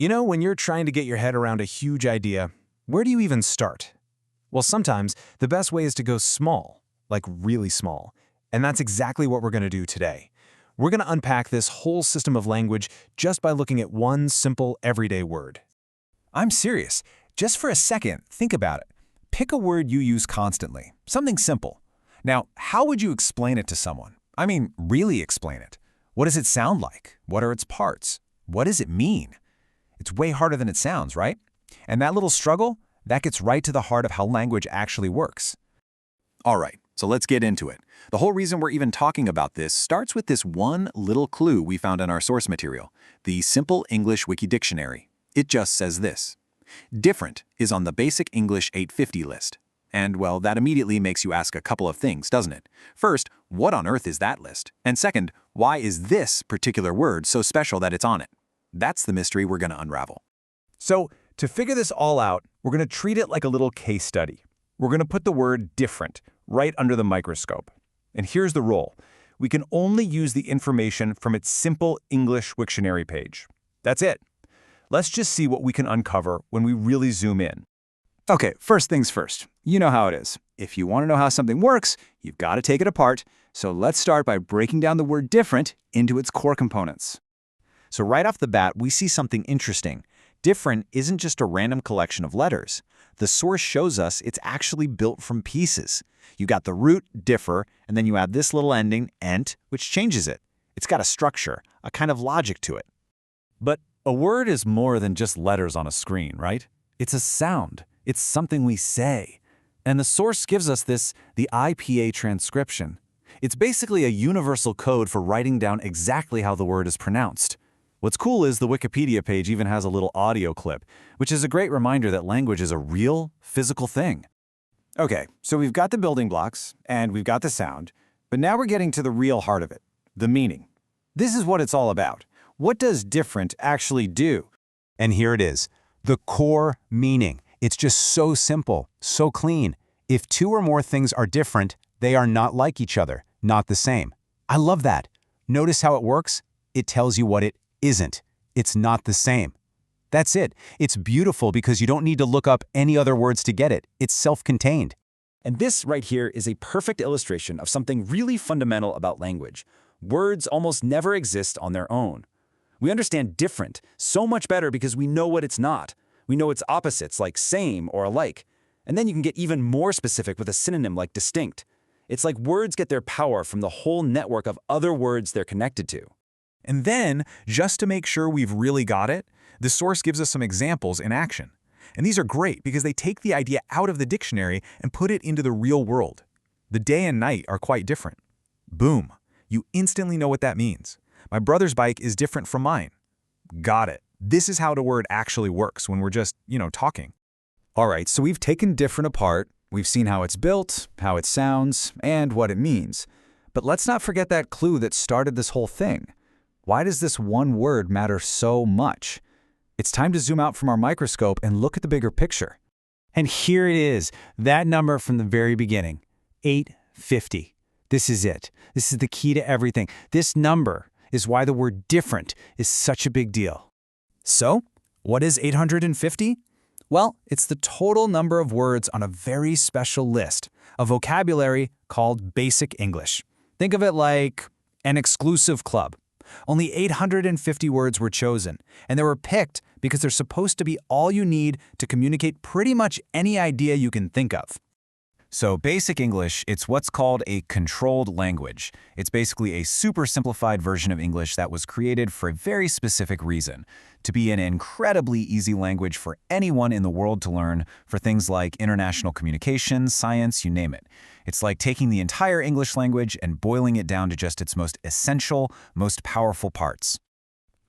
When you're trying to get your head around a huge idea, where do you even start? Well, sometimes the best way is to go small, like really small. And that's exactly what we're going to do today. We're going to unpack this whole system of language just by looking at one simple everyday word. I'm serious. Just for a second, think about it. Pick a word you use constantly, something simple. Now, how would you explain it to someone? I mean, really explain it. What does it sound like? What are its parts? What does it mean? It's way harder than it sounds, right? And that little struggle, that gets right to the heart of how language actually works. All right, so let's get into it. The whole reason we're even talking about this starts with this one little clue we found in our source material, the Simple English Wikidictionary. It just says this: different is on the Basic English 850 list. And, well, that immediately makes you ask a couple of things, doesn't it? First, what on earth is that list? And second, why is this particular word so special that it's on it? That's the mystery we're going to unravel. So, to figure this all out, we're going to treat it like a little case study. We're going to put the word different right under the microscope. And here's the rule. We can only use the information from its Simple English Wiktionary page. That's it. Let's just see what we can uncover when we really zoom in. Okay, first things first. You know how it is. If you want to know how something works, you've got to take it apart. So let's start by breaking down the word different into its core components. So right off the bat, we see something interesting. Different isn't just a random collection of letters. The source shows us it's actually built from pieces. You got the root, differ, and then you add this little ending, ent, which changes it. It's got a structure, a kind of logic to it. But a word is more than just letters on a screen, right? It's a sound. It's something we say. And the source gives us the IPA transcription. It's basically a universal code for writing down exactly how the word is pronounced. What's cool is the Wikipedia page even has a little audio clip, which is a great reminder that language is a real, physical thing. Okay, so we've got the building blocks, and we've got the sound, but now we're getting to the real heart of it, the meaning. This is what it's all about. What does different actually do? And here it is, the core meaning. It's just so simple, so clean. If two or more things are different, they are not like each other, not the same. I love that. Notice how it works? It tells you what it isn't. It's not the same. That's it. It's beautiful because you don't need to look up any other words to get it. It's self-contained. And this right here is a perfect illustration of something really fundamental about language. Words almost never exist on their own. We understand different so much better because we know what it's not. We know its opposites like same or alike. And then you can get even more specific with a synonym like distinct. It's like words get their power from the whole network of other words they're connected to. And then, just to make sure we've really got it, the source gives us some examples in action. And these are great because they take the idea out of the dictionary and put it into the real world. The day and night are quite different. Boom. You instantly know what that means. My brother's bike is different from mine. Got it. This is how the word actually works when we're just, talking. All right, so we've taken different apart. We've seen how it's built, how it sounds, and what it means. But let's not forget that clue that started this whole thing. Why does this one word matter so much? It's time to zoom out from our microscope and look at the bigger picture. And here it is, that number from the very beginning, 850. This is it. This is the key to everything. This number is why the word different is such a big deal. So, what is 850? Well, it's the total number of words on a very special list, a vocabulary called Basic English. Think of it like an exclusive club. Only 850 words were chosen, and they were picked because they're supposed to be all you need to communicate pretty much any idea you can think of. So Basic English, it's what's called a controlled language. It's basically a super simplified version of English that was created for a very specific reason, to be an incredibly easy language for anyone in the world to learn for things like international communication, science, you name it. It's like taking the entire English language and boiling it down to just its most essential, most powerful parts.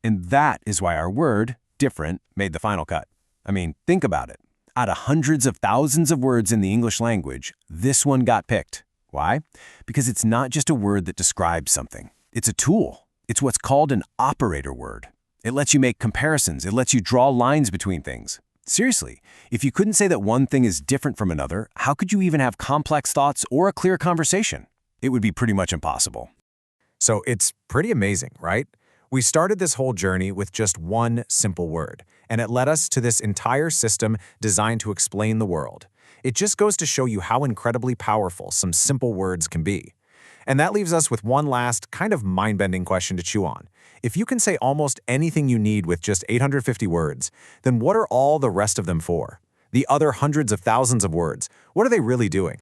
And that is why our word, different, made the final cut. I mean, think about it. Out of hundreds of thousands of words in the English language, this one got picked. Why? Because it's not just a word that describes something. It's a tool. It's what's called an operator word. It lets you make comparisons. It lets you draw lines between things. Seriously, if you couldn't say that one thing is different from another, how could you even have complex thoughts or a clear conversation? It would be pretty much impossible. So it's pretty amazing, right? We started this whole journey with just one simple word, and it led us to this entire system designed to explain the world. It just goes to show you how incredibly powerful some simple words can be. And that leaves us with one last, kind of mind-bending question to chew on. If you can say almost anything you need with just 850 words, then what are all the rest of them for? The other hundreds of thousands of words, what are they really doing?